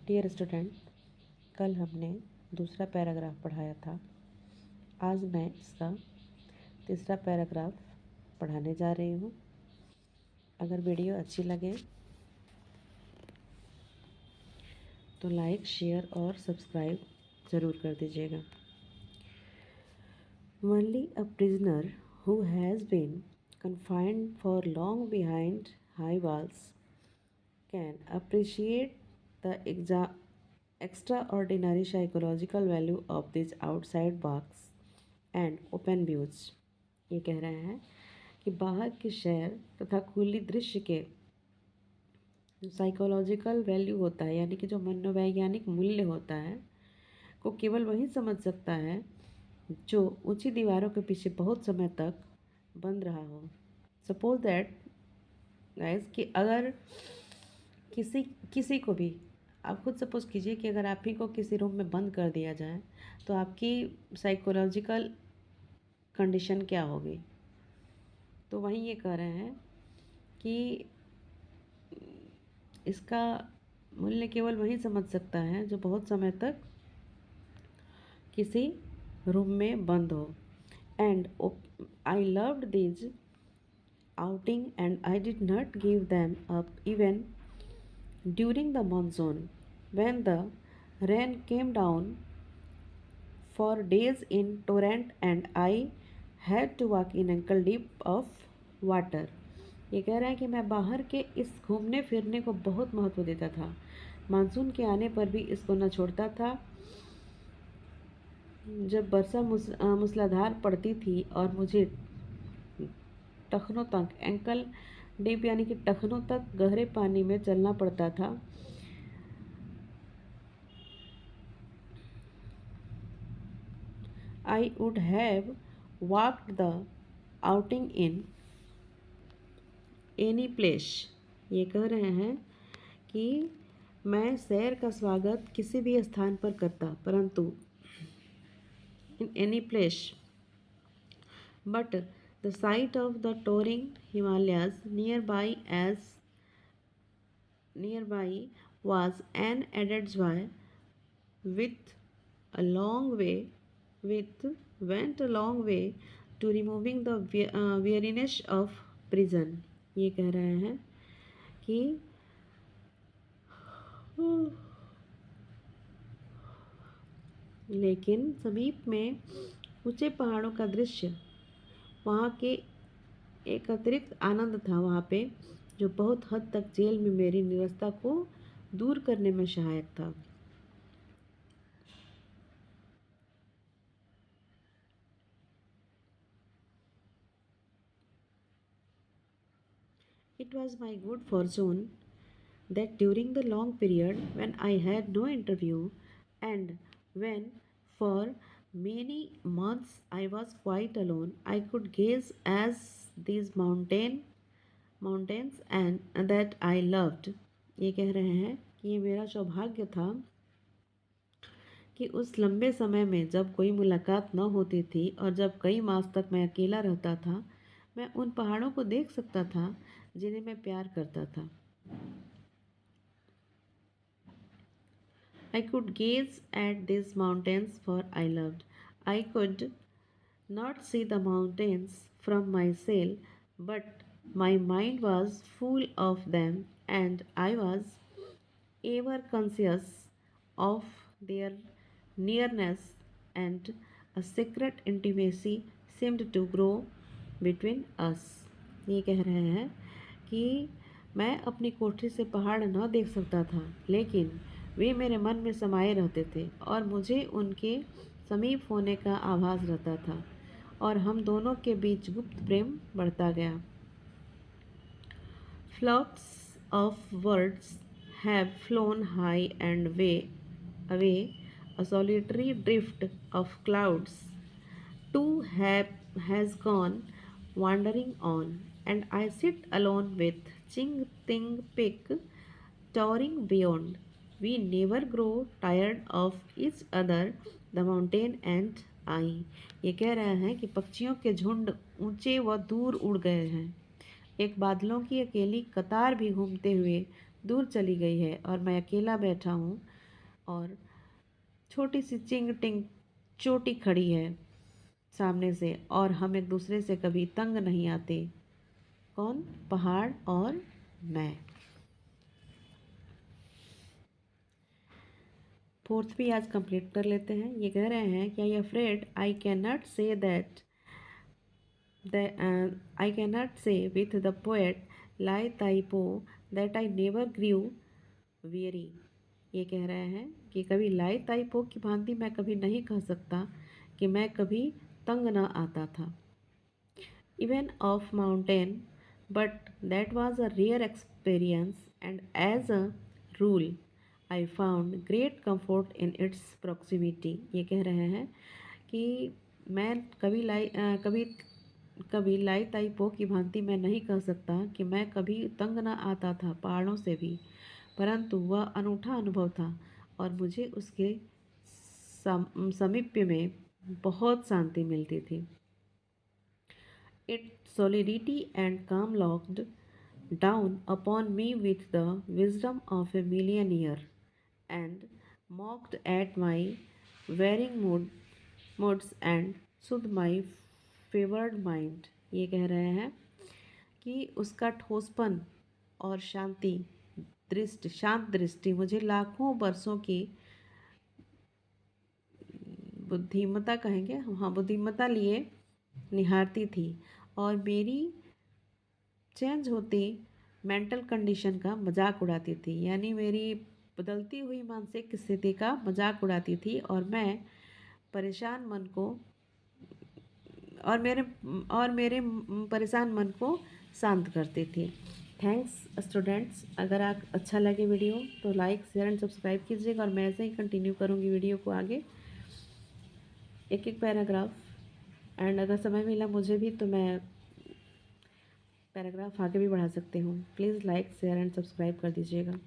Dear student, कल हमने दूसरा पैराग्राफ पढ़ाया था। आज मैं इसका तीसरा पैराग्राफ पढ़ाने जा रही हूँ। अगर वीडियो अच्छी लगे तो लाइक, शेयर और सब्सक्राइब ज़रूर कर दीजिएगा। Only a prisoner who has been confined for long behind high walls can appreciate the extraordinary psychological value of these outside walks and open views। ये कह रहे हैं कि बाहर के शहर तथा खुली दृश्य के जो साइकोलॉजिकल वैल्यू होता है, यानी कि जो मनोवैज्ञानिक मूल्य होता है, को केवल वही समझ सकता है जो ऊंची दीवारों के पीछे बहुत समय तक बंद रहा हो। सपोज दैट गाइस कि अगर किसी को भी, आप खुद सपोज कीजिए कि अगर आप ही को किसी रूम में बंद कर दिया जाए तो आपकी साइकोलॉजिकल कंडीशन क्या होगी। तो वहीं ये कह रहे हैं कि इसका मूल्य केवल वही समझ सकता है जो बहुत समय तक किसी रूम में बंद हो। And I loved this outing and I did not give them up even during the monsoon when the rain came down for days in torrent and I had to walk in ankle deep of water। ये कह रहा है कि मैं बाहर के इस घूमने फिरने को बहुत महत्व देता था। मानसून के आने पर भी इसको न छोड़ता था। जब वर्षा मूसलाधार पड़ती थी और मुझे टखनों तक, एंकल डीप यानी कि टखनों तक गहरे पानी में चलना पड़ता था, I would have walked the outing in any place. ये कह रहे हैं कि मैं सैर का स्वागत किसी भी स्थान पर करता, परंतु in any place, but the sight of the towering Himalayas nearby was an added joy with went a long way to removing the weariness of prison। ये कह रहे हैं कि लेकिन समीप में ऊंचे पहाड़ों का दृश्य, वहाँ के एक अतिरिक्त आनंद था वहाँ पे, जो बहुत हद तक जेल में मेरी निरस्ता को दूर करने में सहायक था। It was my good fortune that during the long period when I had no interview and when for many months I was quite alone, I could gaze as these mountains and that I loved। ये कह रहे हैं कि ये मेरा सौभाग्य था कि उस लंबे समय में जब कोई मुलाकात न होती थी और जब कई मास तक मैं अकेला रहता था, मैं उन पहाड़ों को देख सकता था जिन्हें मैं प्यार करता था। I could gaze at these mountains for I loved। I could not see the mountains from my cell, but my mind was full of them and I was ever conscious of their nearness and a secret intimacy seemed to grow between us। ये कह रहे हैं कि मैं अपनी कोठरी से पहाड़ न देख सकता था, लेकिन वे मेरे मन में समाये रहते थे और मुझे उनके समीप होने का आभास रहता था और हम दोनों के बीच गुप्त प्रेम बढ़ता गया। Flocks of birds have flown high and away, a solitary drift of clouds too has gone wandering on, and I sit alone with Ching Ting Peak towering beyond। We never grow tired of each other, the mountain and I। ये कह रहे हैं कि पक्षियों के झुंड ऊंचे व दूर उड़ गए हैं, एक बादलों की अकेली कतार भी घूमते हुए दूर चली गई है और मैं अकेला बैठा हूँ और छोटी सी चिंग टिंग चोटी खड़ी है सामने से, और हम एक दूसरे से कभी तंग नहीं आते। कौन? पहाड़ और मैं। फोर्थ भी आज कंप्लीट कर लेते हैं। ये कह रहे हैं कि I afraid I cannot say that I cannot say with the poet Lai Taipo that I never grew weary। ये कह रहे हैं कि कभी लाई ताइपो की भांति मैं कभी नहीं कह सकता कि मैं कभी तंग न आता था। Even of mountain, but that was a rare experience, and as a rule, I found great comfort in its proximity। ये कह रहे हैं कि मैं कभी लाई ताइपो की भांति मैं नहीं कह सकता कि मैं कभी तंग न आता था पहाड़ों से भी, परंतु वह अनूठा अनुभव था और मुझे उसके समीप्य में बहुत शांति मिलती थी। Its solidity and calm looked down upon me with the wisdom of a millionaire and mocked at my varying moods and soothed my favored mind। ये कह रहे हैं कि उसका ठोसपन और शांत दृष्टि मुझे लाखों वर्षों की बुद्धिमत्ता कहेंगे, हाँ, बुद्धिमत्ता लिए निहारती थी और मेरी चेंज होती मेंटल कंडीशन का मजाक उड़ाती थी, यानी मेरी बदलती हुई मानसिक स्थिति का मजाक उड़ाती थी और मैं परेशान मन को और मेरे परेशान मन को शांत करती थी। Thanks students. अगर आप अच्छा लगे वीडियो तो लाइक शेयर एंड सब्सक्राइब कीजिएगा और मैं ऐसे ही कंटिन्यू करूँगी वीडियो को आगे, एक एक पैराग्राफ। एंड अगर समय मिला मुझे भी तो मैं पैराग्राफ आगे भी बढ़ा सकती हूँ। Please like share and subscribe कर दीजिएगा।